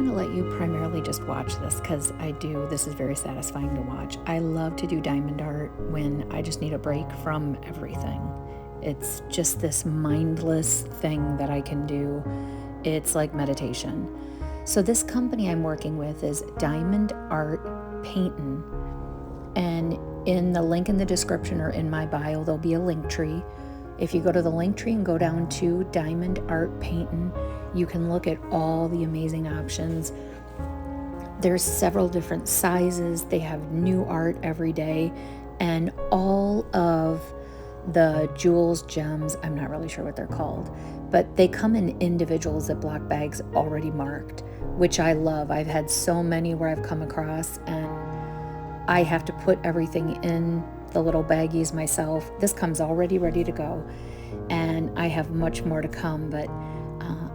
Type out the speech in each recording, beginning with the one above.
going to let you primarily just watch this because this is very satisfying to watch. I love to do diamond art when I just need a break from everything. It's just this mindless thing that I can do. It's like meditation. So this company I'm working with is Diamond Art Paintin'. And in the link in the description or in my bio, there'll be a link tree. If you go to the link tree and go down to Diamond Art Paintin', you can look at all the amazing options. There's several different sizes. They have new art every day, and all of the jewels, gems, I'm not really sure what they're called, but they come in individual Ziploc bags already marked, which I love. I've had so many where I've come across and I have to put everything in the little baggies myself. This comes already ready to go, and I have much more to come, but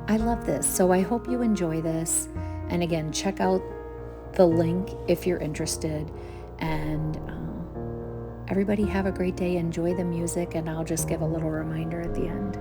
I love this. So I hope you enjoy this. And again, check out the link if you're interested. And everybody have a great day. Enjoy the music, and I'll just give a little reminder at the end.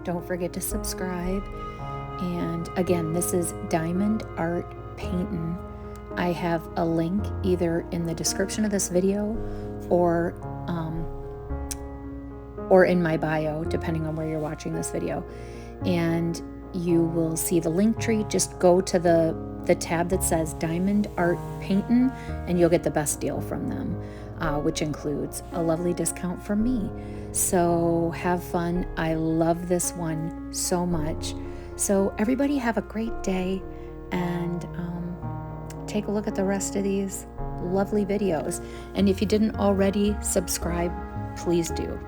Don't forget to subscribe. And again, this is Diamond Art Paintin'. I have a link either in the description of this video or in my bio, depending on where you're watching this video. And you will see the link tree. Just go to the tab that says Diamond Art Paintin', and you'll get the best deal from them, which includes a lovely discount from me. So have fun. I love this one so much. So everybody have a great day, and take a look at the rest of these lovely videos. And if you didn't already subscribe, please do.